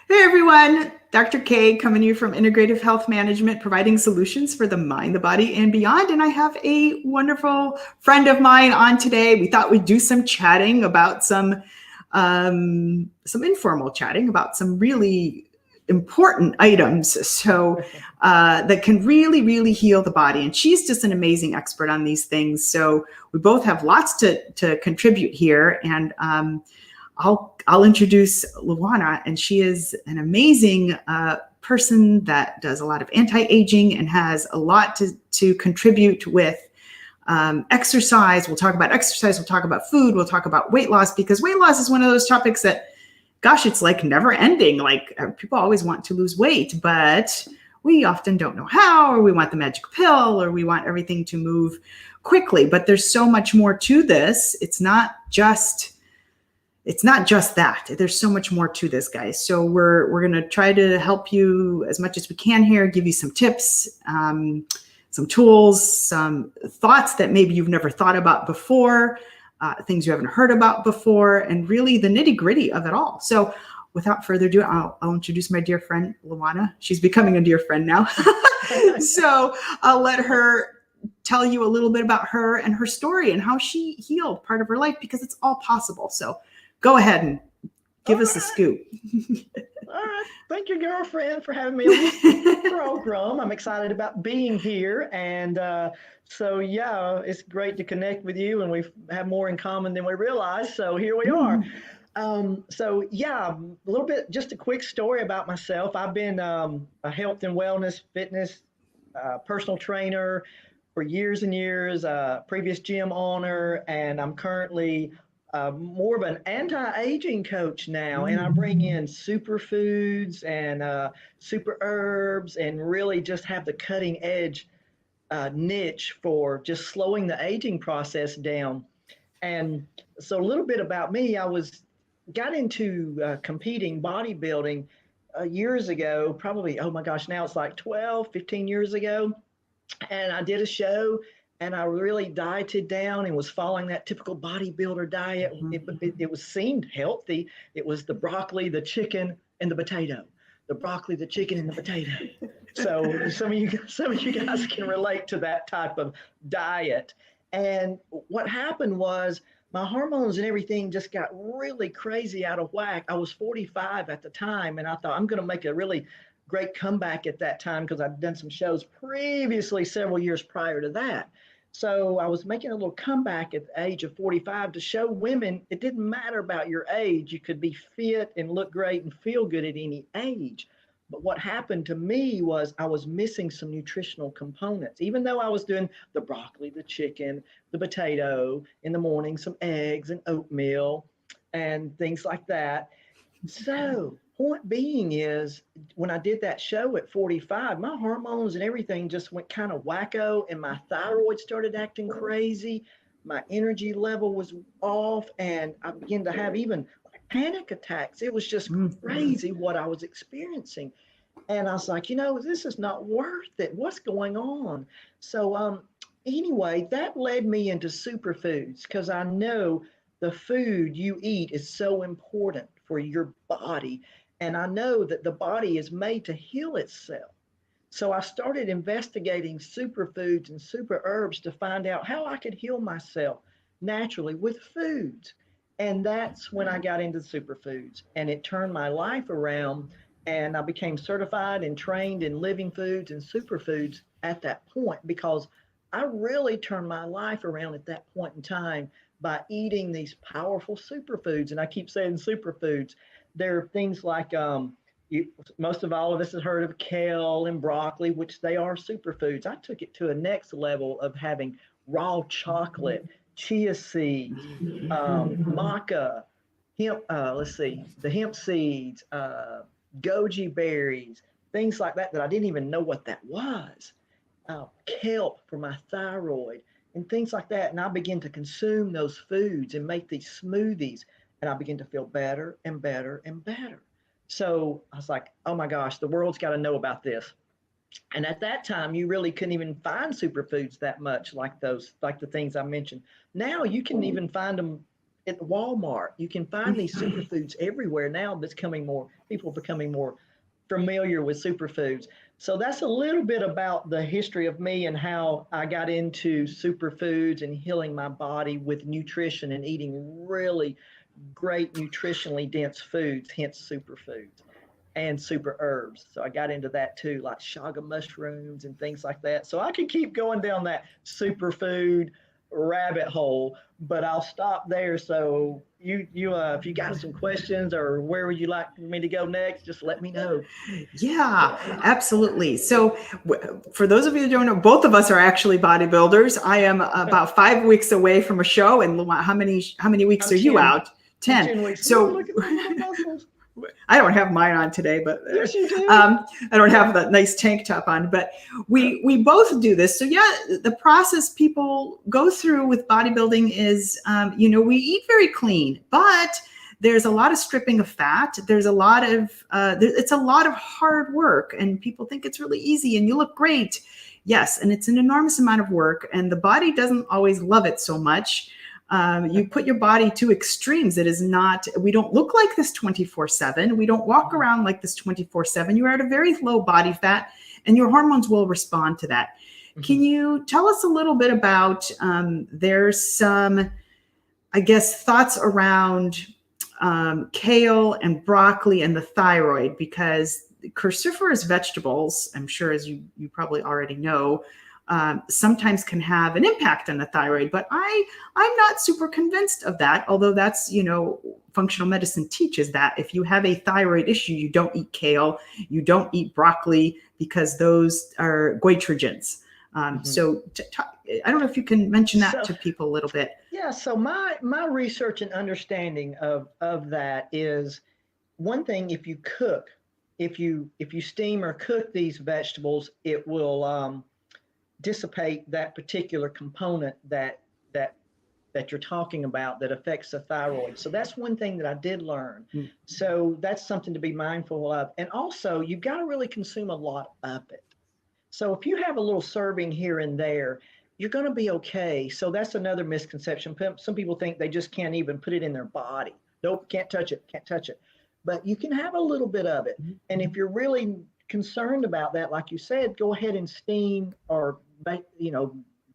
Hey everyone, Dr. K coming to you from Integrative Health Management, providing solutions for the mind, the body, and beyond. And I have a wonderful friend of mine on today. We thought we'd do some chatting about some informal chatting about some really important items, so that can really, really heal the body. And she's just an amazing expert on these things. So we both have lots to contribute here, and I'll introduce Lawana, and she is an amazing person that does a lot of anti-aging and has a lot to contribute with exercise. We'll talk about exercise, we'll talk about food, we'll talk about weight loss, because weight loss is one of those topics that, gosh, it's like never ending. Like people always want to lose weight, but we often don't know how, or we want the magic pill, or we want everything to move quickly. But there's so much more to this. It's not just that. There's so much more to this, guys. So we're going to try to help you as much as we can here, give you some tips, some tools, some thoughts that maybe you've never thought about before, things you haven't heard about before, and really the nitty gritty of it all. So without further ado, I'll introduce my dear friend, Lawana. She's becoming a dear friend now. So I'll let her tell you a little bit about her and her story and how she healed part of her life, because it's all possible. So go ahead and give us a scoop. All right. Thank you, girlfriend, for having me on this program. I'm excited about being here. And so, yeah, it's great to connect with you, and we have more in common than we realize. So here we are. So, yeah, a little bit, just a quick story about myself. I've been a health and wellness, fitness, personal trainer for years and years, previous gym owner, and I'm currently more of an anti-aging coach now, and I bring in superfoods and super herbs, and really just have the cutting edge niche for just slowing the aging process down. And so a little bit about me, got into competing bodybuilding years ago, probably, oh my gosh, now it's like 12, 15 years ago. And I did a show, and I really dieted down and was following that typical bodybuilder diet. It was seemed healthy. It was the broccoli, the chicken, and the potato. The broccoli, the chicken, and the potato. So some of you guys can relate to that type of diet. And what happened was my hormones and everything just got really crazy out of whack. I was 45 at the time, and I thought I'm going to make a really great comeback at that time, because I've done some shows previously several years prior to that. So I was making a little comeback at the age of 45 to show women it didn't matter about your age. You could be fit and look great and feel good at any age. But what happened to me was I was missing some nutritional components. Even though I was doing the broccoli, the chicken, the potato in the morning, some eggs and oatmeal and things like that. So point being is, when I did that show at 45, my hormones and everything just went kind of wacko, and my thyroid started acting crazy. My energy level was off, and I began to have even like panic attacks. It was just crazy what I was experiencing. And I was like, this is not worth it. What's going on? So anyway, that led me into superfoods, because I know the food you eat is so important for your body. And I know that the body is made to heal itself. So I started investigating superfoods and super herbs to find out how I could heal myself naturally with foods. And that's when I got into superfoods, and it turned my life around. And I became certified and trained in living foods and superfoods at that point, because I really turned my life around at that point in time by eating these powerful superfoods. And I keep saying superfoods. There are things like most of all of us have heard of kale and broccoli, which they are superfoods. I took it to a next level of having raw chocolate, chia seeds, maca, hemp. The hemp seeds, goji berries, things like that I didn't even know what that was. Kelp for my thyroid and things like that. And I began to consume those foods and make these smoothies, and I began to feel better and better and better. So I was like, oh my gosh, the world's got to know about this. And at that time, you really couldn't even find superfoods that much, like the things I mentioned. Now you can even find them at Walmart. You can find these superfoods everywhere now. People are becoming more familiar with superfoods. So that's a little bit about the history of me and how I got into superfoods and healing my body with nutrition and eating really great nutritionally dense foods, hence superfoods and super herbs. So I got into that too, like chaga mushrooms and things like that. So I could keep going down that superfood rabbit hole, but I'll stop there. So if you got some questions or where would you like me to go next, just let me know. Yeah, absolutely. So for those of you who don't know, both of us are actually bodybuilders. I am about 5 weeks away from a show. And how many weeks are you out? 10. 10 weeks. So look at my muscles. I don't have mine on today, but Yes, you do. I don't have that nice tank top on, but we both do this. So yeah, the process people go through with bodybuilding is, we eat very clean, but there's a lot of stripping of fat. There's a lot of, it's a lot of hard work, and people think it's really easy and you look great. Yes. And it's an enormous amount of work, and the body doesn't always love it so much. You put your body to extremes. It is not, we don't look like this 24/7. We don't walk around like this 24/7. You are at a very low body fat, and your hormones will respond to that. Mm-hmm. Can you tell us a little bit about, there's some, I guess, thoughts around kale and broccoli and the thyroid, because cruciferous vegetables, I'm sure as you probably already know, sometimes can have an impact on the thyroid, but I'm not super convinced of that. Although that's, functional medicine teaches that if you have a thyroid issue, you don't eat kale, you don't eat broccoli, because those are goitrogens. So I don't know if you can mention that to people a little bit. Yeah. So my research and understanding of that is, one thing, if you cook, if you steam or cook these vegetables, it will dissipate that particular component that you're talking about that affects the thyroid. So that's one thing that I did learn. Mm-hmm. So that's something to be mindful of. And also, you've got to really consume a lot of it. So if you have a little serving here and there, you're going to be okay. So that's another misconception. Some people think they just can't even put it in their body. Nope, can't touch it. But you can have a little bit of it. Mm-hmm. And if you're really concerned about that, like you said, go ahead and steam or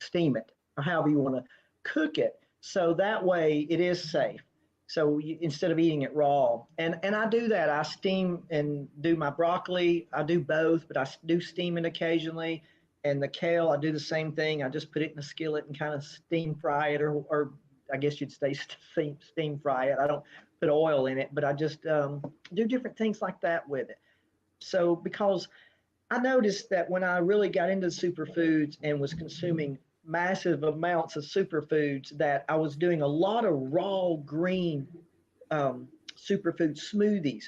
steam it, or however you want to cook it. So that way it is safe. So instead of eating it raw, and I do that. I steam and do my broccoli. I do both, but I do steam it occasionally. And the kale, I do the same thing. I just put it in a skillet and kind of steam fry it, or I guess you'd say steam fry it. I don't put oil in it, but I just do different things like that with it. So because I noticed that when I really got into superfoods and was consuming massive amounts of superfoods, that I was doing a lot of raw green superfood smoothies,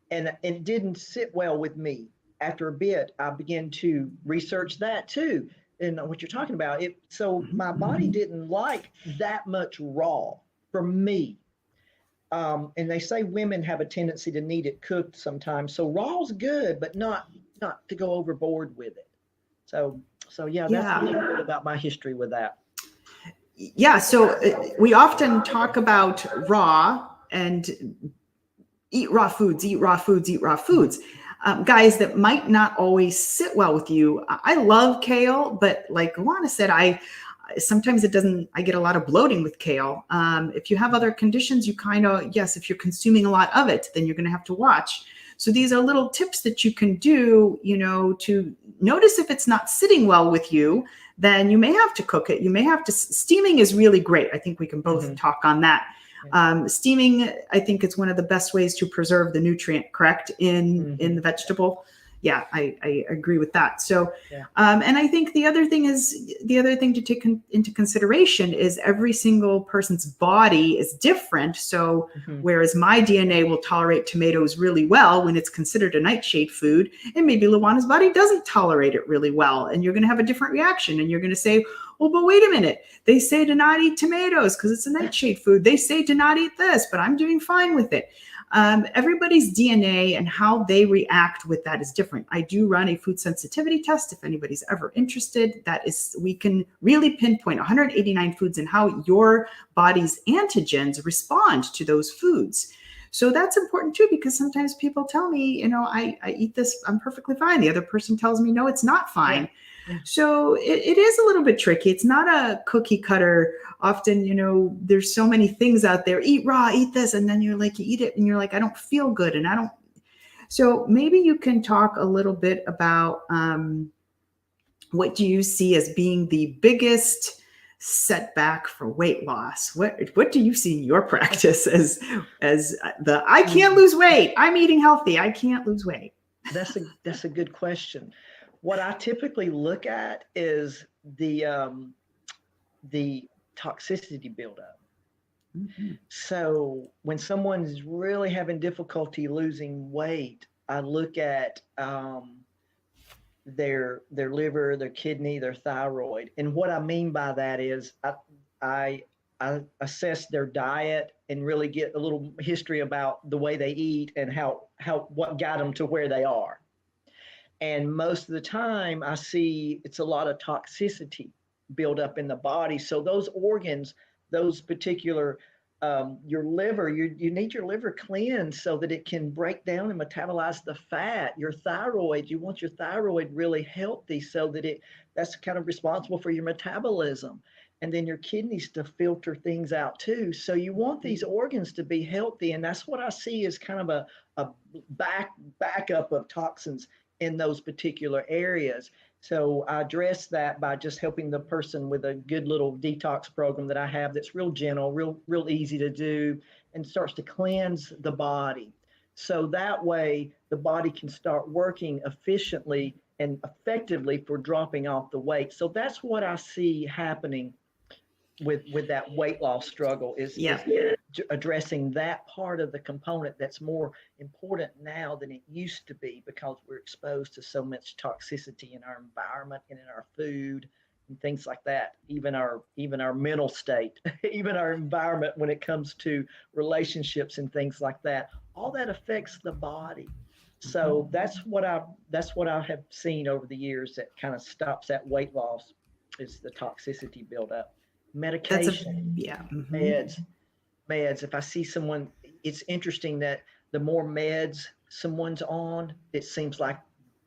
and it didn't sit well with me. After a bit, I began to research that too, and what you're talking about. So my body didn't like that much raw for me. And they say women have a tendency to need it cooked sometimes. So raw's good, but not to go overboard with it. So yeah, that's a little bit about my history with that. Yeah. So we often talk about raw and eat raw foods. Guys, that might not always sit well with you. I love kale, but like Lawana said, sometimes I get a lot of bloating with kale. If you have other conditions, if you're consuming a lot of it, then you're going to have to watch. So these are little tips that you can do, to notice if it's not sitting well with you, then you may have to cook it. You may have to, steaming is really great. I think we can both talk on that. Steaming, I think it's one of the best ways to preserve the nutrient, correct, in the vegetable. Yeah, I agree with that. So, and I think the other thing to take into consideration is every single person's body is different. So whereas my DNA will tolerate tomatoes really well when it's considered a nightshade food, and maybe Lawana's body doesn't tolerate it really well, and you're going to have a different reaction, and you're going to say, oh, but wait a minute. They say to not eat tomatoes because it's a nightshade food. They say to not eat this, but I'm doing fine with it. Everybody's DNA and how they react with that is different. I do run a food sensitivity test if anybody's ever interested. We can really pinpoint 189 foods and how your body's antigens respond to those foods. So that's important too, because sometimes people tell me, I eat this, I'm perfectly fine. The other person tells me, no, it's not fine. Yeah. Yeah. So it is a little bit tricky. It's not a cookie cutter. Often, there's so many things out there, eat raw, eat this. And then you eat it and you're like, I don't feel good. And so maybe you can talk a little bit about what do you see as being the biggest setback for weight loss? What do you see in your practice as I can't lose weight, I'm eating healthy, I can't lose weight? That's a good question. What I typically look at is the toxicity buildup. Mm-hmm. So when someone's really having difficulty losing weight, I look at their liver, their kidney, their thyroid. And what I mean by that is I assess their diet and really get a little history about the way they eat and what got them to where they are. And most of the time I see it's a lot of toxicity build up in the body. So those organs, those particular your liver, you need your liver cleansed so that it can break down and metabolize the fat. Your thyroid, you want your thyroid really healthy so that that's kind of responsible for your metabolism. And then your kidneys to filter things out too. So you want these organs to be healthy. And that's what I see as kind of a backup of toxins in those particular areas. So I address that by just helping the person with a good little detox program that I have that's real gentle, real easy to do, and starts to cleanse the body. So that way the body can start working efficiently and effectively for dropping off the weight. So that's what I see happening with that weight loss struggle is addressing that part of the component that's more important now than it used to be, because we're exposed to so much toxicity in our environment and in our food and things like that. Even our mental state, even our environment when it comes to relationships and things like that, all that affects the body. So that's what I have seen over the years that kind of stops that weight loss is the toxicity buildup. Medication, meds. If I see someone, it's interesting that the more meds someone's on, it seems like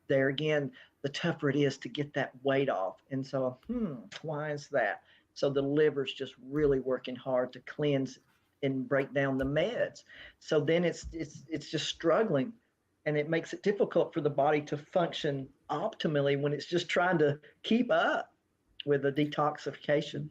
there again, the tougher it is to get that weight off. And so, why is that? So the liver's just really working hard to cleanse and break down the meds. So then it's just struggling, and it makes it difficult for the body to function optimally when it's just trying to keep up with the detoxification.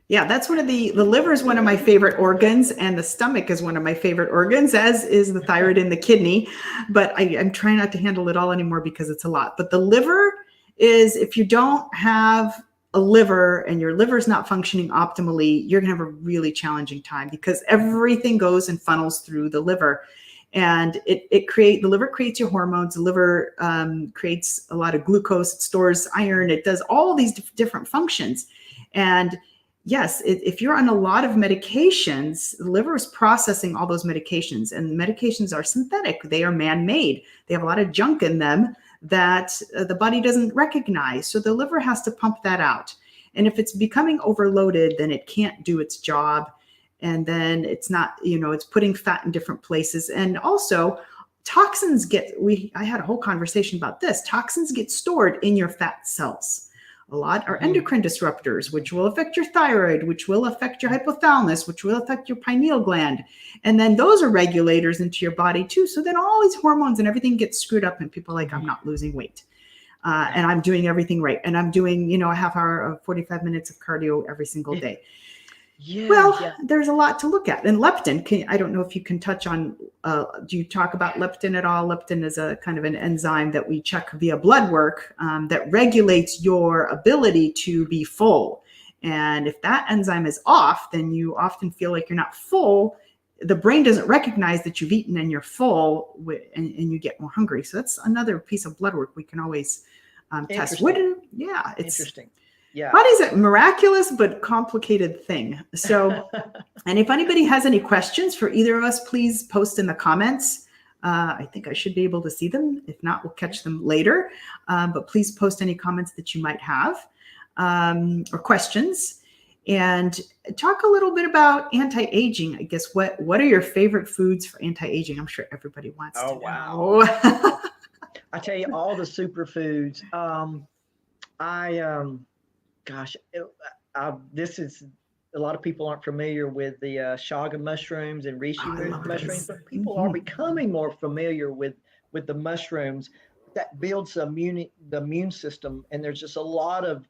Yeah, that's the liver is one of my favorite organs, and the stomach is one of my favorite organs, as is the thyroid and the kidney. But I'm trying not to handle it all anymore because it's a lot. But the liver is, if you don't have a liver and your liver is not functioning optimally, you're going to have a really challenging time, because everything goes and funnels through the liver. And the liver creates your hormones. The liver creates a lot of glucose. It stores iron. It does all these different functions. And yes, if you're on a lot of medications, the liver is processing all those medications, and medications are synthetic. They are man-made. They have a lot of junk in them that the body doesn't recognize. So the liver has to pump that out. And if it's becoming overloaded, then it can't do its job. And then it's not, it's putting fat in different places. And also toxins I had a whole conversation about this. Toxins get stored in your fat cells. A lot are endocrine disruptors, which will affect your thyroid, which will affect your hypothalamus, which will affect your pineal gland. And then those are regulators into your body too. So then all these hormones and everything gets screwed up, and people are like, I'm not losing weight. And I'm doing everything right. And I'm doing, a half hour of 45 minutes of cardio every single day. There's a lot to look at. And leptin, I don't know if you can touch on, do you talk about leptin at all? Leptin is a kind of an enzyme that we check via blood work that regulates your ability to be full. And if that enzyme is off, then you often feel like you're not full. The brain doesn't recognize that you've eaten and you're full, and you get more hungry. So that's another piece of blood work we can always test. It's interesting. Yeah. Body's a miraculous but complicated thing. So, and if anybody has any questions for either of us, please post in the comments. I think I should be able to see them. If not, we'll catch them later. But please post any comments that you might have or questions. And talk a little bit about anti-aging. I guess what are your favorite foods for anti-aging? I'm sure everybody wants to know. Wow. I tell you, all the superfoods. This is, a lot of people aren't familiar with the chaga mushrooms and reishi mushrooms, but people are becoming more familiar with the mushrooms that builds the immune system. And there's just a lot of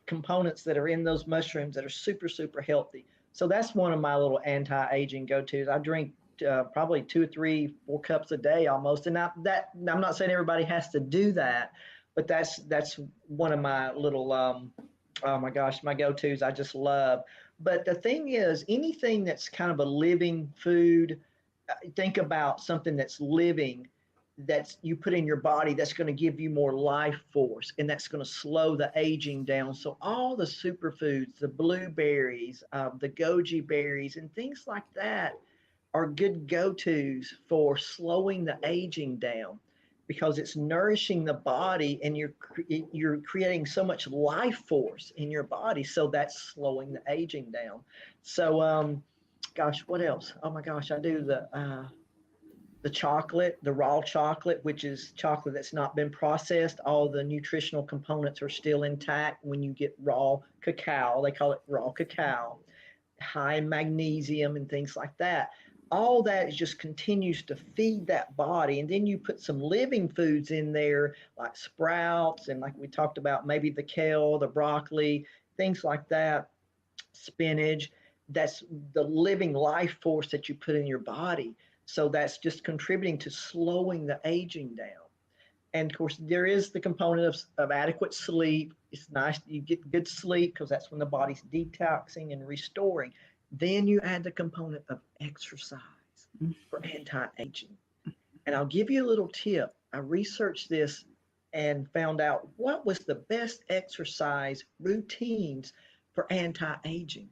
components that are in those mushrooms that are super, super healthy. So that's one of my little anti-aging go-tos. I drink probably 2 or 3, 4 cups a day almost. And I'm not saying everybody has to do that, but that's one of my little, oh my gosh, my go-tos I just love. But the thing is, anything that's kind of a living food, think about something that's living, that's you put in your body, that's going to give you more life force, and that's going to slow the aging down. So all the superfoods, the blueberries, the goji berries, and things like that are good go-tos for slowing the aging down, because it's nourishing the body, and you're creating so much life force in your body. So that's slowing the aging down. So gosh, what else? Oh my gosh, I do the chocolate, the raw chocolate, which is chocolate that's not been processed. All the nutritional components are still intact when you get raw cacao. They call it raw cacao, high in magnesium and things like that. All that just continues to feed that body. And then you put some living foods in there, like sprouts, and like we talked about, maybe the kale, the broccoli, things like that, spinach. That's the living life force that you put in your body. So that's just contributing to slowing the aging down. And of course, there is the component of adequate sleep. It's nice you get good sleep, because that's when the body's detoxing and restoring. Then you add the component of exercise for anti-aging. And I'll give you a little tip. I researched this and found out what was the best exercise routines for anti-aging.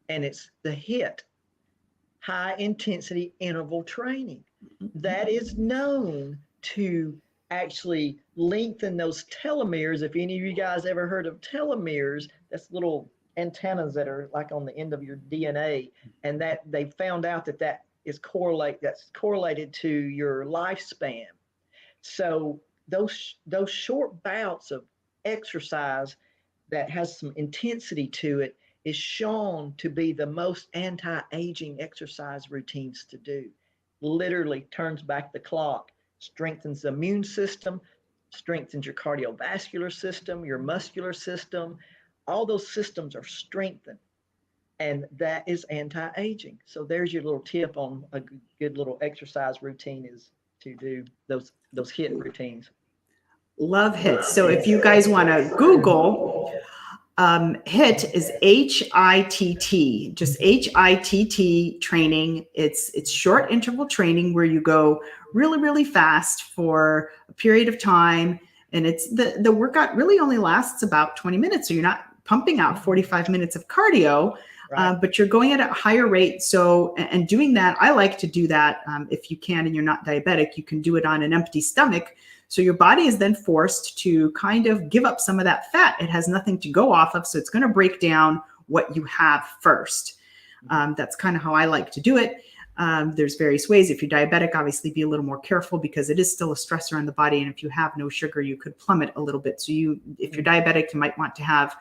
And it's the HIIT, high intensity interval training. That is known to actually lengthen those telomeres. If any of you guys ever heard of telomeres, that's little antennas that are like on the end of your DNA, and that they found out that is correlated to your lifespan. So those short bouts of exercise that has some intensity to it is shown to be the most anti-aging exercise routines to do. Literally turns back the clock, strengthens the immune system, strengthens your cardiovascular system, your muscular system. All those systems are strengthened, and that is anti-aging. So there's your little tip on a good little exercise routine, is to do those HIIT routines. Love HIIT. So if you guys want to Google, HIIT is HITT, just HITT training. It's short interval training where you go really, really fast for a period of time. And it's the workout really only lasts about 20 minutes. So you're not pumping out 45 minutes of cardio, right. But you're going at a higher rate. So, and doing that, I like to do that. If you can, and you're not diabetic, you can do it on an empty stomach. So your body is then forced to kind of give up some of that fat. It has nothing to go off of. So it's going to break down what you have first. That's kind of how I like to do it. There's various ways. If you're diabetic, obviously be a little more careful, because it is still a stressor on the body. And if you have no sugar, you could plummet a little bit. So if you're diabetic, you might want to have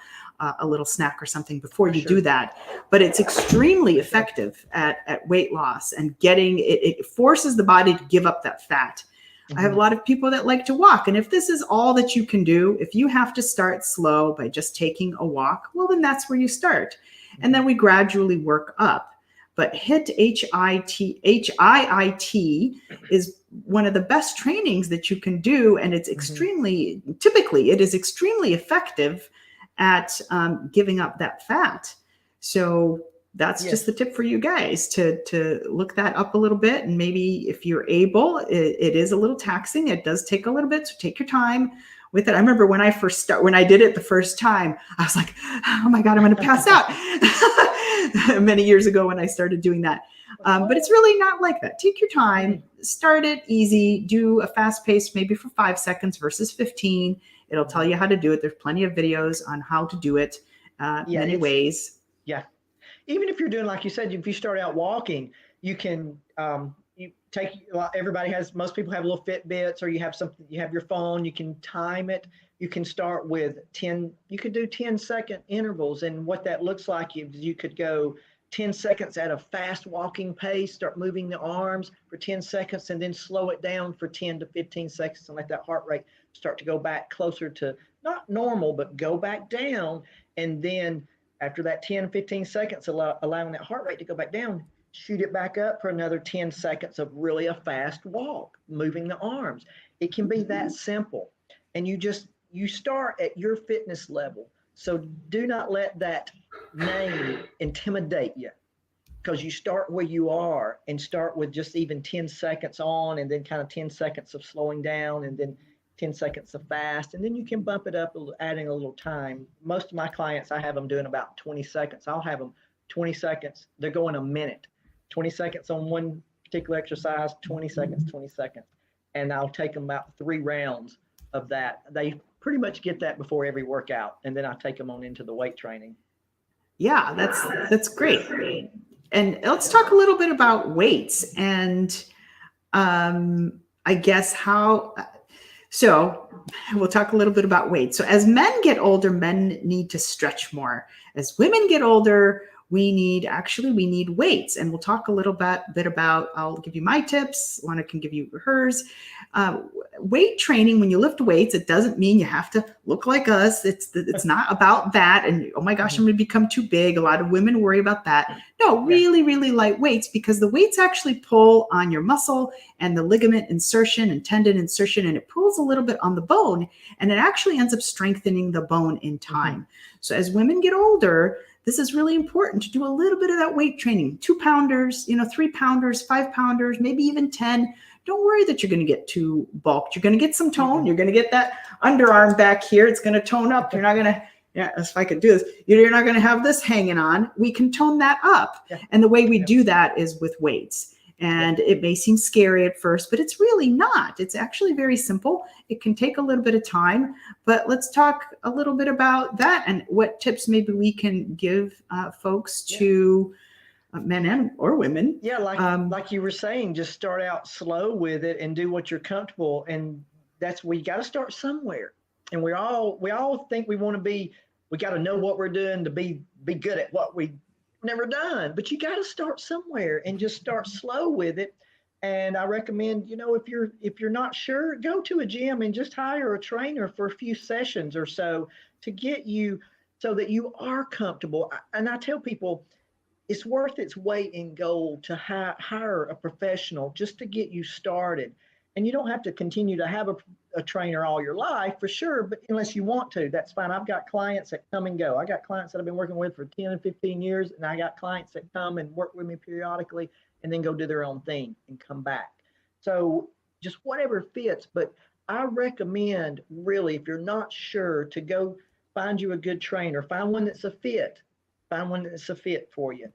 a little snack or something before you do that. But it's extremely effective at weight loss, and it forces the body to give up that fat. I have a lot of people that like to walk. And if this is all that you can do, if you have to start slow by just taking a walk, well, then that's where you start. And then we gradually work up. But HIIT, HIIT is one of the best trainings that you can do. And it's typically it is extremely effective at giving up that fat. So that's just the tip for you guys, to look that up a little bit. And maybe if you're able, it is a little taxing. It does take a little bit. So take your time, with it. I remember when when I did it the first time, I was like, oh my God, I'm going to pass out. Many years ago when I started doing that. But it's really not like that. Take your time, start it easy, do a fast pace, maybe for 5 seconds versus 15. It'll tell you how to do it. There's plenty of videos on how to do it many ways. Yeah. Even if you're doing, like you said, if you start out walking, you can, you take, most people have little Fitbits, or you have something, you have your phone, you can time it. You can start with 10, you could do 10-second intervals. And what that looks like is you could go 10 seconds at a fast walking pace, start moving the arms for 10 seconds, and then slow it down for 10 to 15 seconds and let that heart rate start to go back closer to not normal, but go back down. And then after that 10, 15 seconds, allowing that heart rate to go back down, shoot it back up for another 10 seconds of really a fast walk, moving the arms. It can be that simple. And you start at your fitness level. So do not let that name intimidate you, because you start where you are and start with just even 10 seconds on, and then kind of 10 seconds of slowing down, and then 10 seconds of fast. And then you can bump it up, adding a little time. Most of my clients, I have them doing about 20 seconds. I'll have them 20 seconds. They're going a minute, 20 seconds on one particular exercise, 20 seconds, 20 seconds. And I'll take them about 3 rounds of that. They pretty much get that before every workout. And then I take them on into the weight training. Yeah, that's great. And let's talk a little bit about weights and I guess so we'll talk a little bit about weight. So as men get older, men need to stretch more. As women get older, we need weights. And we'll talk a little bit about, I'll give you my tips. Lawana can give you hers. Weight training, when you lift weights, it doesn't mean you have to look like us. It's not about that. And oh my gosh, I'm going to become too big. A lot of women worry about that. No, really, really light weights, because the weights actually pull on your muscle and the ligament insertion and tendon insertion, and it pulls a little bit on the bone, and it actually ends up strengthening the bone in time. So as women get older, this is really important to do a little bit of that weight training. 2 pounders, 3 pounders, 5 pounders, maybe even 10. Don't worry that you're going to get too bulked. You're going to get some tone. You're going to get that underarm back here. It's going to tone up. You're not going to, if I could do this, you're not going to have this hanging on. We can tone that up. And the way we do that is with weights. And it may seem scary at first, but it's really not. It's actually very simple. It can take a little bit of time, but let's talk a little bit about that and what tips maybe we can give folks to men or women. Yeah, like you were saying, just start out slow with it and do what you're comfortable. And that's where you got to start somewhere. And we all think we want to be, we got to know what we're doing to be good at what we never done, but you got to start somewhere and just start slow with it. And I recommend, if you're not sure, go to a gym and just hire a trainer for a few sessions or so to get you so that you are comfortable. And I tell people it's worth its weight in gold to hire a professional just to get you started. And you don't have to continue to have a trainer all your life, for sure, but unless you want to, that's fine. I've got clients that come and go. I got clients that I've been working with for 10 and 15 years, and I got clients that come and work with me periodically and then go do their own thing and come back. So just whatever fits. But I recommend, really, if you're not sure, to go find you a good trainer. Find one that's a fit. Find one that's a fit for you.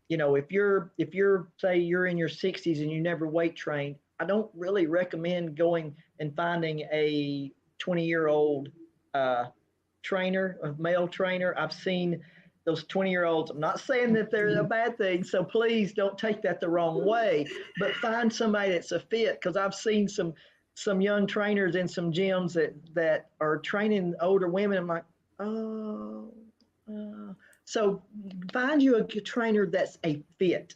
If you're say you're in your 60s and you never weight trained, I don't really recommend going and finding a 20-year-old trainer, a male trainer. I've seen those 20-year-olds. I'm not saying that they're a bad thing, so please don't take that the wrong way, but find somebody that's a fit, because I've seen some young trainers in some gyms that are training older women. I'm like, so find you a trainer that's a fit.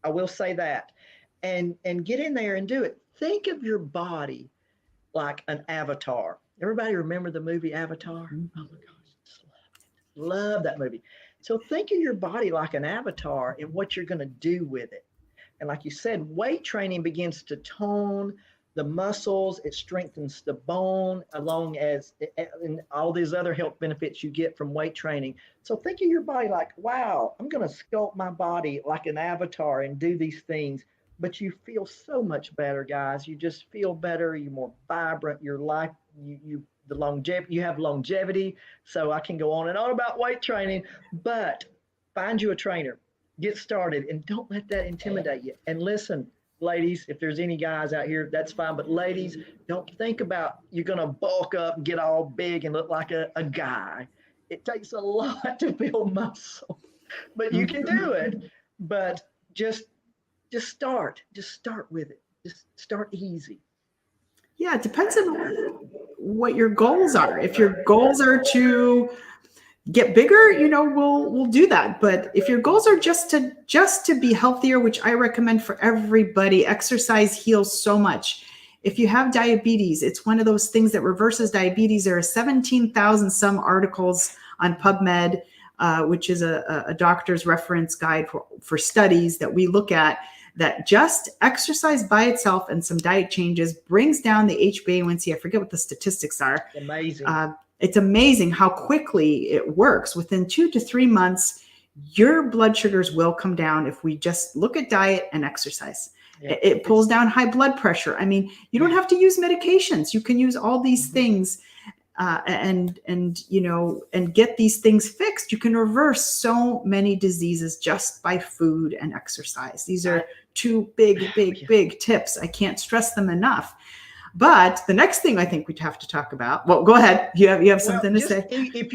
I will say that. And get in there and do it. Think of your body like an avatar. Everybody remember the movie Avatar? Oh my gosh, love that movie. So think of your body like an avatar and what you're going to do with it. And like you said, weight training begins to tone the muscles. It strengthens the bone, along as and all these other health benefits you get from weight training. So think of your body like, wow, I'm going to sculpt my body like an avatar and do these things but you feel so much better, guys. You just feel better. You're more vibrant. Your life, the longevity, you have longevity. So I can go on and on about weight training, but find you a trainer, get started, and don't let that intimidate you. And listen, ladies, if there's any guys out here, that's fine. But ladies, don't think about you're going to bulk up and get all big and look like a guy. It takes a lot to build muscle, but you can do it. But just just start with it. Just start easy. Yeah, it depends on what your goals are. If your goals are to get bigger, we'll do that. But if your goals are just to be healthier, which I recommend for everybody, exercise heals so much. If you have diabetes, it's one of those things that reverses diabetes. There are 17,000 some articles on PubMed, which is a doctor's reference guide for studies that we look at, that just exercise by itself and some diet changes brings down the HbA1c. I forget what the statistics are. Amazing. It's amazing how quickly it works. Within 2 to 3 months, your blood sugars will come down if we just look at diet and exercise. Yeah. It pulls down high blood pressure. I mean, you don't have to use medications. You can use all these things and get these things fixed. You can reverse so many diseases just by food and exercise. These are two big tips. I can't stress them enough. But the next thing I think we'd have to talk about. Well, go ahead. You have something to say? If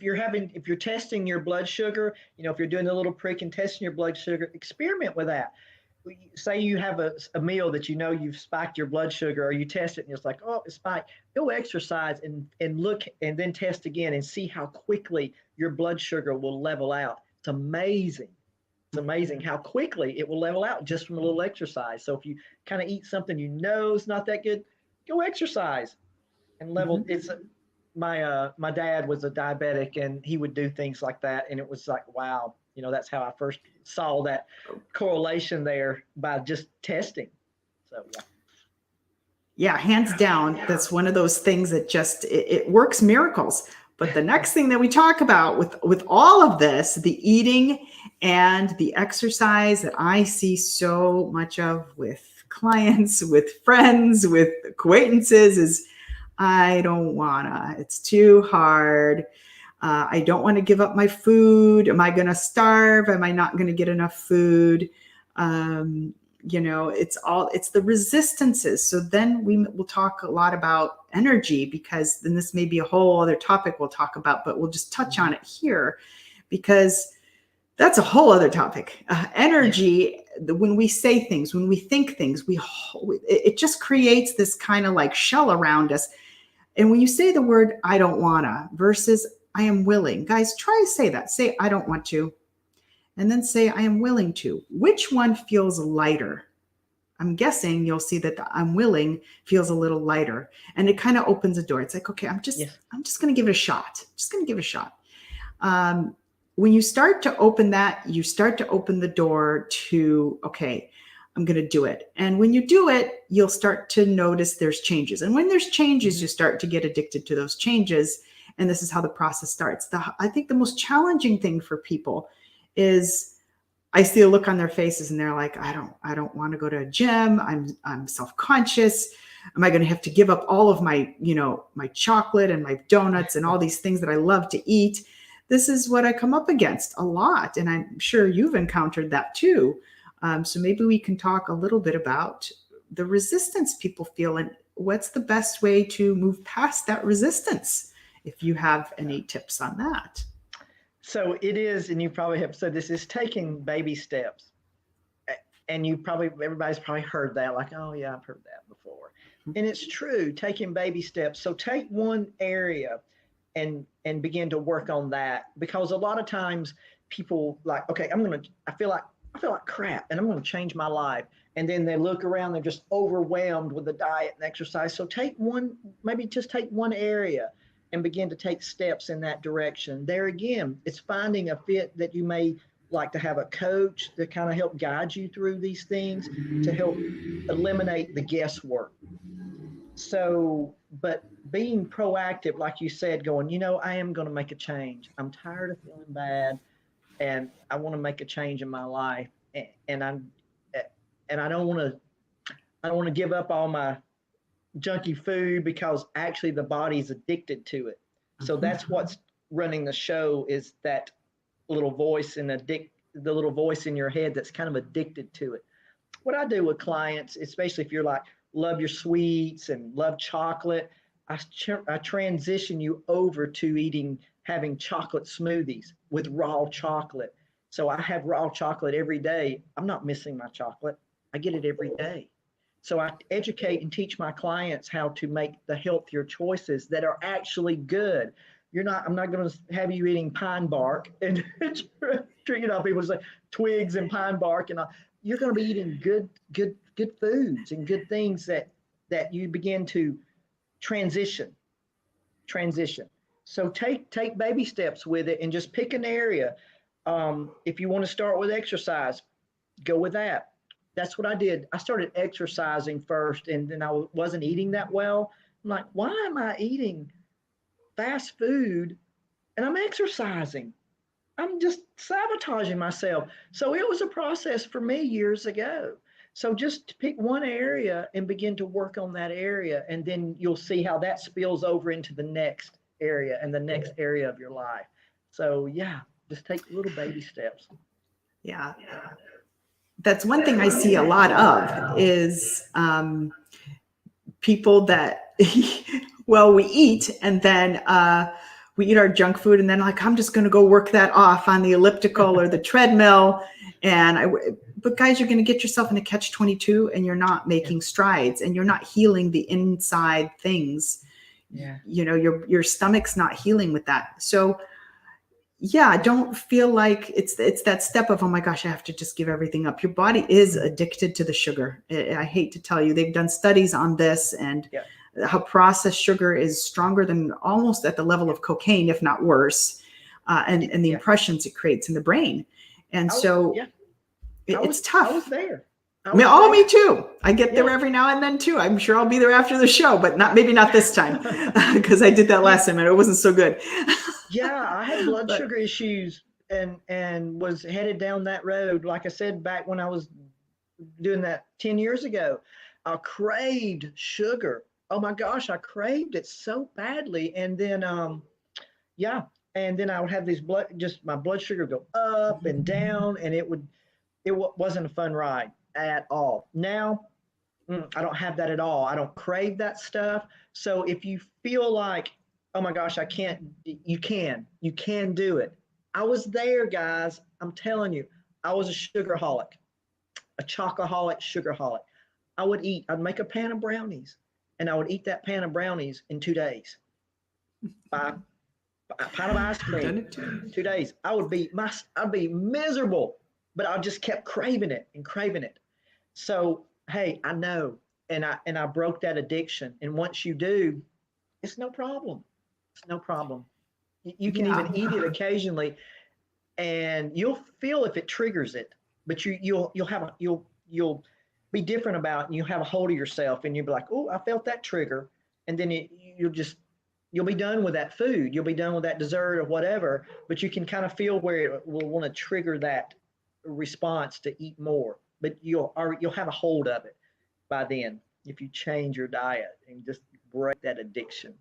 you're testing your blood sugar, if you're doing a little prick and testing your blood sugar, experiment with that. Say you have a meal that you've spiked your blood sugar, or you test it and it's like, oh, it's spiked. Go exercise and look, and then test again and see how quickly your blood sugar will level out. It's amazing. It's amazing how quickly it will level out just from a little exercise. So if you kind of eat something is not that good, go exercise and level. Mm-hmm. It's my dad was a diabetic, and he would do things like that, and it was like, wow, that's how I first saw that correlation there, by just testing. So yeah, hands down, that's one of those things that just it works miracles. But the next thing that we talk about with all of this, the eating and the exercise that I see so much of with clients, with friends, with acquaintances, is I don't wanna. It's too hard. I don't want to give up my food. Am I going to starve? Am I not going to get enough food? It's the resistances. So then we'll talk a lot about energy, because then this may be a whole other topic we'll talk about, but we'll just touch on it here, because that's a whole other topic. Energy, when we say things, when we think things, it just creates this kind of like shell around us. And when you say the word, I don't wanna, versus I am willing, guys, try to say that. Say, I don't want to. And then say, I am willing to. Which one feels lighter? I'm guessing you'll see that the I'm willing feels a little lighter, and it kind of opens a door. It's like, okay, I'm just going to give it a shot. Just going to give it a shot. When you start to open that, you start to open the door to, okay, I'm going to do it. And when you do it, you'll start to notice there's changes. And when there's changes, you start to get addicted to those changes. And this is how the process starts. I think the most challenging thing for people is I see a look on their faces and they're like, I don't want to go to a gym. I'm self-conscious. Am I going to have to give up all of my, my chocolate and my donuts and all these things that I love to eat? This is what I come up against a lot. And I'm sure you've encountered that too. So maybe we can talk a little bit about the resistance people feel and what's the best way to move past that resistance, if you have any tips on that. So it is, and you probably have said this, is taking baby steps. And everybody's probably heard that, like, oh yeah, I've heard that before. And it's true, taking baby steps. So take one area and begin to work on that, because a lot of times people like, okay, I feel like crap and I'm going to change my life. And then they look around, they're just overwhelmed with the diet and exercise. So maybe just take one area and begin to take steps in that direction. There again, it's finding a fit that you may like to have a coach that kind of help guide you through these things to help eliminate the guesswork. So, but being proactive, like you said, going, I am going to make a change. I'm tired of feeling bad and I want to make a change in my life. And and I don't want to give up all my junky food because actually the body's addicted to it. So that's what's running the show, is that little voice the little voice in your head that's kind of addicted to it. What I do with clients, especially if you're like, love your sweets and love chocolate, I transition you over to having chocolate smoothies with raw chocolate. So I have raw chocolate every day. I'm not missing my chocolate. I get it every day. So I educate and teach my clients how to make the healthier choices that are actually good. I'm not going to have you eating pine bark and people say twigs and pine bark, and you're going to be eating good foods and good things that you begin to transition. So take baby steps with it and just pick an area. If you want to start with exercise, go with that. That's what I did. I started exercising first, and then I wasn't eating that well. I'm like, why am I eating fast food and I'm exercising? I'm just sabotaging myself. So it was a process for me years ago. So just pick one area and begin to work on that area, and then you'll see how that spills over into the next area and the next area of your life. So yeah, just take little baby steps. Yeah. That's one thing I see a lot of is people that, well, we eat and then we eat our junk food and then like, I'm just going to go work that off on the elliptical or the treadmill. But guys, you're going to get yourself in a catch-22 and you're not making strides and you're not healing the inside things. Yeah. You know, your stomach's not healing with that. So yeah, don't feel like it's that step of, oh my gosh, I have to just give everything up. Your body is addicted to the sugar. I hate to tell you, they've done studies on this, and how processed sugar is stronger than almost at the level of cocaine, if not worse, and the impressions it creates in the brain. And it's tough. I was there. Me too. I get there every now and then too. I'm sure I'll be there after the show, but maybe not this time because I did that last time and it wasn't so good. Yeah, I had blood sugar issues and was headed down that road. Like I said, back when I was doing that 10 years ago, I craved sugar. Oh my gosh, I craved it so badly. And then, and then I would have my blood sugar go up and down, and it wasn't a fun ride at all. Now, I don't have that at all. I don't crave that stuff. So if you feel like, oh my gosh, I can't, you can do it. I was there, guys. I'm telling you, I was a sugarholic, a chocoholic, sugarholic. I'd make a pan of brownies and I would eat that pan of brownies in 2 days. A pint of ice cream, 2 days. I'd be miserable, but I just kept craving it and craving it. So, hey, I know. And I broke that addiction. And once you do, it's no problem. It's no problem. You can even eat it occasionally, and you'll feel if it triggers it. But you'll be different about it, and you'll have a hold of yourself, and you'll be like, oh, I felt that trigger, and then you'll be done with that food. You'll be done with that dessert or whatever. But you can kind of feel where it will want to trigger that response to eat more. But you'll have a hold of it by then if you change your diet and just break that addiction.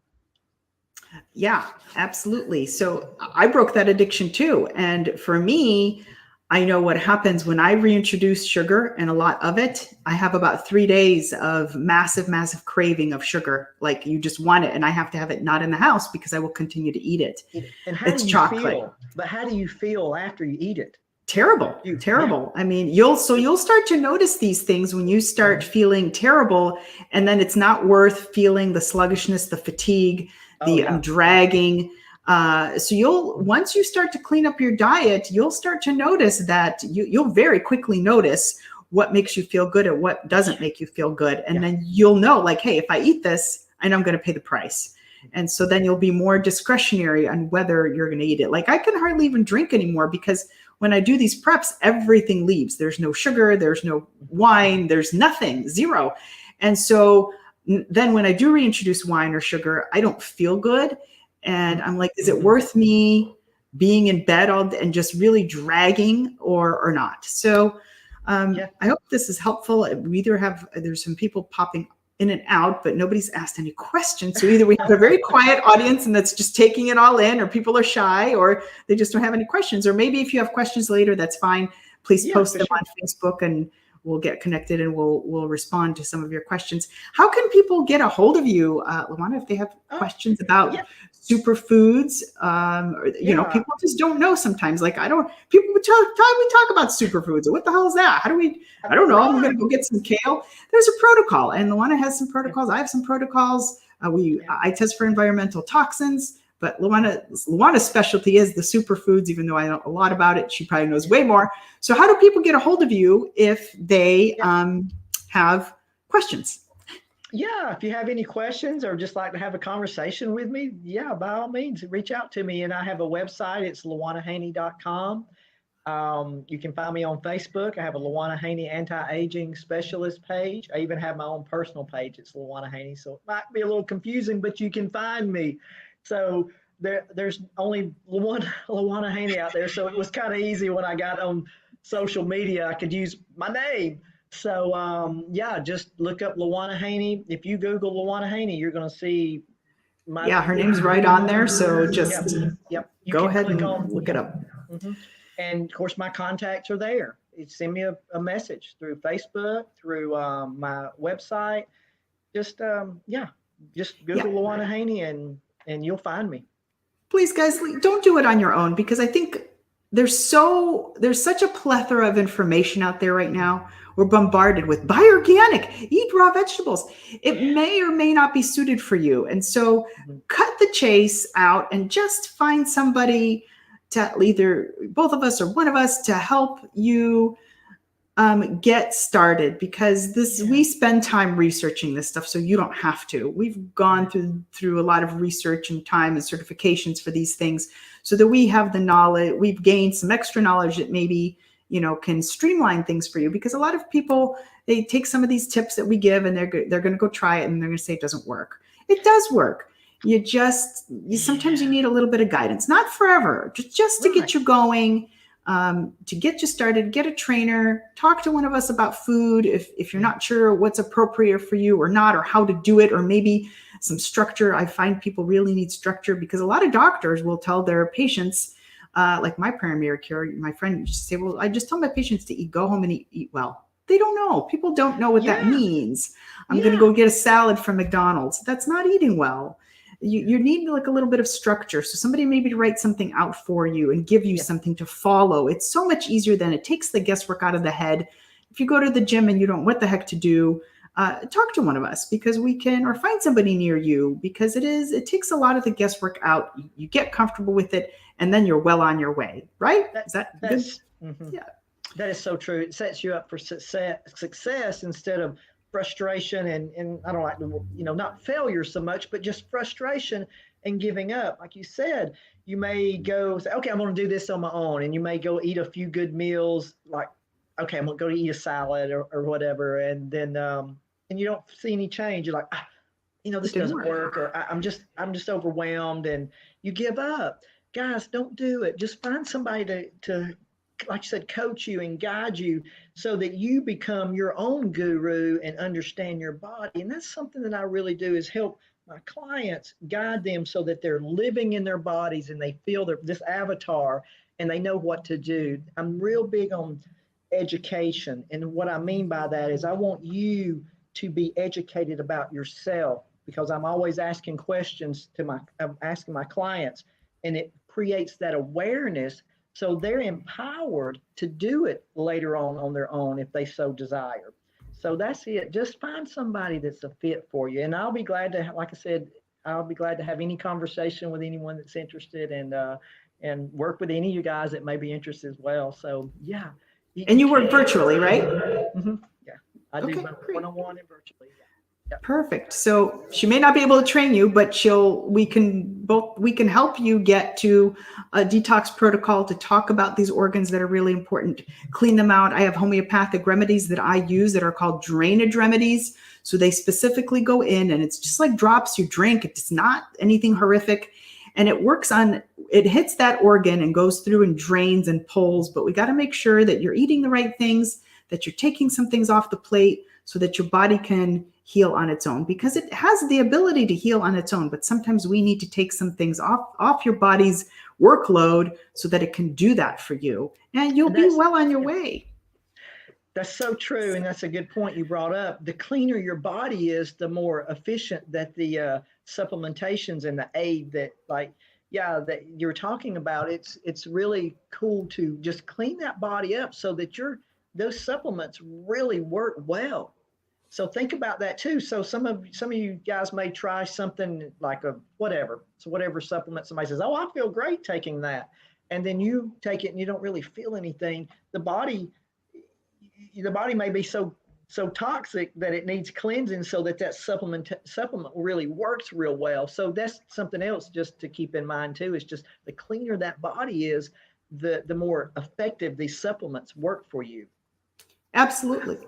Yeah, absolutely. So I broke that addiction too. And for me, I know what happens when I reintroduce sugar and a lot of it. I have about 3 days of massive, massive craving of sugar. Like you just want it, and I have to have it not in the house because I will continue to eat it. And how do you feel? But how do you feel after you eat it? Terrible. I mean, you'll start to notice these things when you start feeling terrible, and then it's not worth feeling the sluggishness, the fatigue, I'm dragging. So once you start to clean up your diet, you'll start to notice that you'll very quickly notice what makes you feel good and what doesn't make you feel good. And then you'll know, like, hey, if I eat this, I know I'm going to pay the price. And so then you'll be more discretionary on whether you're going to eat it. Like I can hardly even drink anymore because when I do these preps, everything leaves. There's no sugar, there's no wine, there's nothing, zero. And so then when I do reintroduce wine or sugar, I don't feel good. And I'm like, is it worth me being in bed all day and just really dragging or not? So I hope this is helpful. There's some people popping in and out, but nobody's asked any questions. So either we have a very quiet audience and that's just taking it all in, or people are shy, or they just don't have any questions. Or maybe if you have questions later, that's fine. Please post them on Facebook and we'll get connected and we'll respond to some of your questions. How can people get a hold of you, Lawana, if they have questions about superfoods? People just don't know sometimes. Like people would talk about superfoods. What the hell is that? I don't know. I'm going to go get some kale. There's a protocol, and Lawana has some protocols. I have some protocols. I test for environmental toxins. But Lawana's specialty is the superfoods, even though I know a lot about it. She probably knows way more. So how do people get a hold of you if they have questions? Yeah, if you have any questions or just like to have a conversation with me, by all means, reach out to me. And I have a website. It's lawanahaney.com. You can find me on Facebook. I have a Lawana Haney anti-aging specialist page. I even have my own personal page. It's Lawana Haney. So it might be a little confusing, but you can find me. So there's only one Lawana Haney out there. So it was kind of easy when I got on social media. I could use my name. So just look up Lawana Haney. If you Google Lawana Haney, you're going to see her name's right on there. So just go ahead and look it up. Mm-hmm. And of course, my contacts are there. Send me a message through Facebook, through my website. Just Google Lawana Haney and you'll find me. Please, guys, don't do it on your own, because I think there's such a plethora of information out there right now. We're bombarded with buy organic, eat raw vegetables. It may or may not be suited for you. And so cut the chase out and just find somebody to either both of us or one of us to help you get started, because we spend time researching this stuff, so you don't have to. We've gone through a lot of research and time and certifications for these things, so that we have the knowledge. We've gained some extra knowledge that maybe can streamline things for you, because a lot of people, they take some of these tips that we give and they're going to go try it and they're going to say it doesn't work. It does work. Sometimes you need a little bit of guidance, not forever, just to get you going. To get you started, get a trainer, talk to one of us about food if you're not sure what's appropriate for you or not, or how to do it, or maybe some structure. I find people really need structure, because a lot of doctors will tell their patients, like my primary care, my friend used to say, well, I just tell my patients to go home and eat well. They don't know. People don't know what that means. I'm going to go get a salad from McDonald's. That's not eating well. You need like a little bit of structure. So somebody maybe to write something out for you and give you something to follow. It's so much easier than it takes the guesswork out of the head. If you go to the gym and you don't know what the heck to do, talk to one of us, because we can, or find somebody near you, because it takes a lot of the guesswork out. You get comfortable with it, and then you're well on your way, right? Is that good? Mm-hmm. Yeah, that is so true. It sets you up for success instead of frustration and I don't like to, not failure so much, but just frustration and giving up. Like you said, you may go say, okay, I'm going to do this on my own. And you may go eat a few good meals, like, okay, I'm going to go eat a salad or whatever. And then, and you don't see any change. You're like, this doesn't work, or I'm just overwhelmed, and you give up. Guys, don't do it. Just find somebody to like you said, coach you and guide you so that you become your own guru and understand your body. And that's something that I really do, is help my clients, guide them so that they're living in their bodies and they feel this avatar and they know what to do. I'm real big on education. And what I mean by that is I want you to be educated about yourself, because I'm always asking questions I'm asking my clients, and it creates that awareness. So they're empowered to do it later on their own if they so desire. So that's it. Just find somebody that's a fit for you. And I'll be glad to, like I said, I'll be glad to have any conversation with anyone that's interested, and work with any of you guys that may be interested as well. So yeah. And you work virtually, right? Mm-hmm. Yeah, I do one-on-one and virtually. Yeah. Yep. Perfect. So she may not be able to train you, but we can help you get to a detox protocol to talk about these organs that are really important, clean them out. I have homeopathic remedies that I use that are called drainage remedies. So they specifically go in, and it's just like drops you drink. It's not anything horrific. And it hits that organ and goes through and drains and pulls, but we got to make sure that you're eating the right things, that you're taking some things off the plate so that your body can heal on its own, because it has the ability to heal on its own. But sometimes we need to take some things off your body's workload so that it can do that for you, and you'll be well on your way. That's so true. And that's a good point you brought up. The cleaner your body is, the more efficient that the supplementations and the aid that that you're talking about. It's really cool to just clean that body up so that those supplements really work well. So think about that too. So some of you guys may try something like whatever supplement. Somebody says, "Oh, I feel great taking that," and then you take it and you don't really feel anything. The body may be so toxic that it needs cleansing, so that supplement really works real well. So that's something else just to keep in mind too. Is just the cleaner that body is, the more effective these supplements work for you. Absolutely.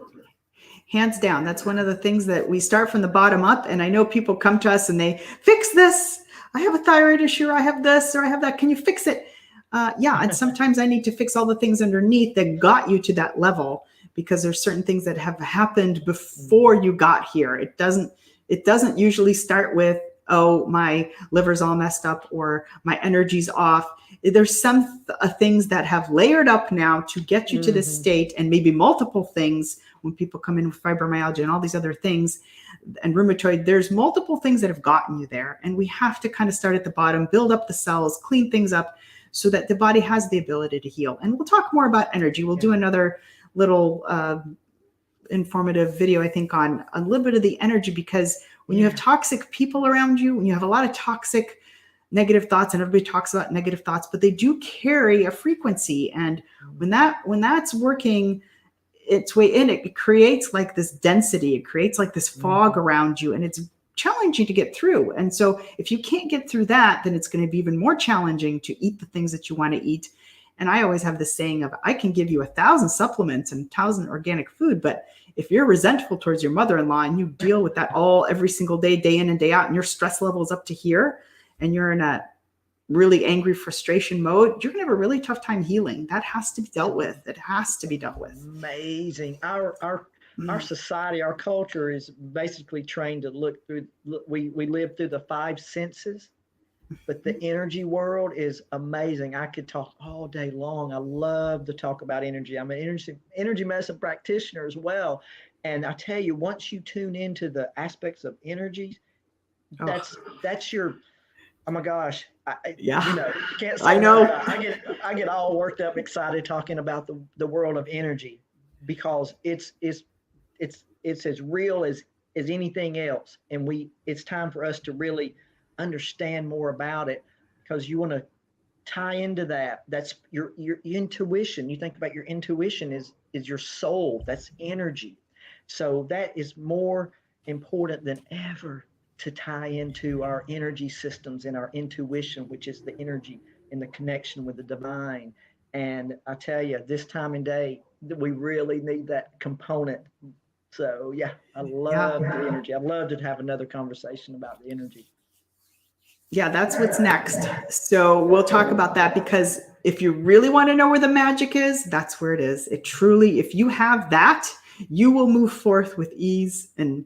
Hands down. That's one of the things that we start from the bottom up. And I know people come to us and they fix this. I have a thyroid issue, or I have this, or I have that. Can you fix it? Yeah. And sometimes I need to fix all the things underneath that got you to that level, because there's certain things that have happened before you got here. It doesn't usually start with, oh, my liver's all messed up or my energy's off. There's some things that have layered up now to get you to this state, and maybe multiple things when people come in with fibromyalgia and all these other things and rheumatoid. There's multiple things that have gotten you there. And we have to kind of start at the bottom, build up the cells, clean things up so that the body has the ability to heal. And we'll talk more about energy. We'll do another little informative video, I think, on a little bit of the energy, because when you have toxic people around you, when you have a lot of toxic negative thoughts, and everybody talks about negative thoughts, but they do carry a frequency. And when that's working its way in, it creates like this density, it creates like this fog around you, and it's challenging to get through. And so if you can't get through that, then it's going to be even more challenging to eat the things that you want to eat. And I always have this saying of, I can give you 1,000 supplements and 1,000 organic food, but if you're resentful towards your mother-in-law and you deal with that every single day, day in and day out, and your stress level is up to here, and you're in a really angry frustration mode, you're going to have a really tough time healing. That has to be dealt with. It has to be dealt with. Amazing. Our society, our culture is basically trained to we live through the 5 senses, but the energy world is amazing. I could talk all day long. I love to talk about energy. I'm an energy medicine practitioner as well. And I tell you, once you tune into the aspects of energy, that's your, oh my gosh. You can't say I know. I get all worked up, excited talking about the world of energy, because it's as real as anything else. And it's time for us to really understand more about it, because you want to tie into that. That's your intuition. You think about your intuition is your soul. That's energy. So that is more important than ever, to tie into our energy systems and our intuition, which is the energy and the connection with the divine. And I tell you, this time and day, we really need that component. So yeah, I love the energy. I'd love to have another conversation about the energy. Yeah, that's what's next. So we'll talk about that, because if you really want to know where the magic is, that's where it is. It truly, if you have that, you will move forth with ease and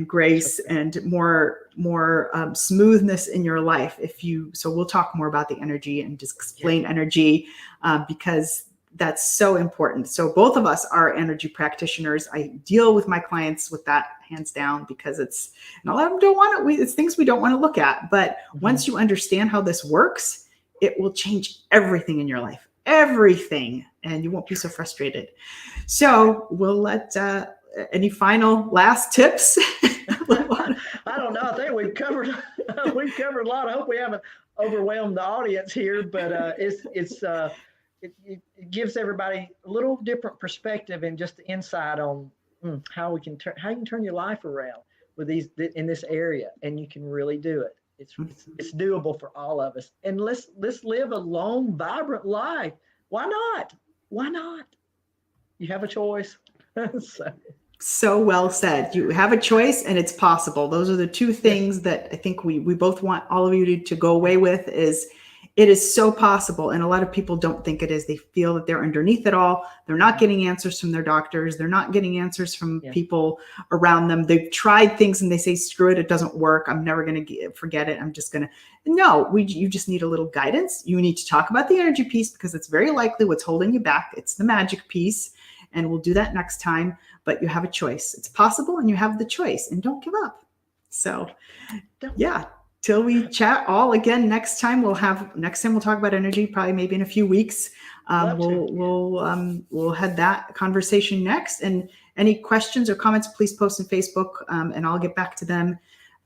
grace and more smoothness in your life. So we'll talk more about the energy and just explain energy, because that's so important. So both of us are energy practitioners. I deal with my clients with that hands down, because and a lot of them don't want it. It's things we don't want to look at. But once you understand how this works, it will change everything in your life, everything. And you won't be so frustrated. So we'll let, any final last tips? I don't know. I think we've covered a lot. I hope we haven't overwhelmed the audience here, but it gives everybody a little different perspective and just the insight on how you can turn your life around with in this area, and you can really do it. It's doable for all of us. And let's live a long, vibrant life. Why not? Why not? You have a choice. So well said. You have a choice, and it's possible. Those are the two things that I think we both want all of you to go away with is, It is so possible. And a lot of people don't think it is. They feel that they're underneath it all. They're not getting answers from their doctors. They're not getting answers from people around them. They've tried things and they say, screw it, it doesn't work. I'm never going to forget it. I'm just going to, no, you just need a little guidance. You need to talk about the energy piece because it's very likely what's holding you back. It's the magic piece. And we'll do that next time. But you have a choice. It's possible and you have the choice, and don't give up. So yeah. Till we chat all again next time, we'll talk about energy, probably maybe in a few weeks. We'll head that conversation next. And any questions or comments, please post on Facebook, and I'll get back to them.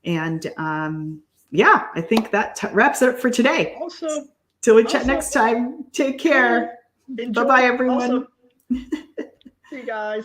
And I think that wraps it up for today. Also, till we chat next time, take care. Bye-bye, everyone. See you guys.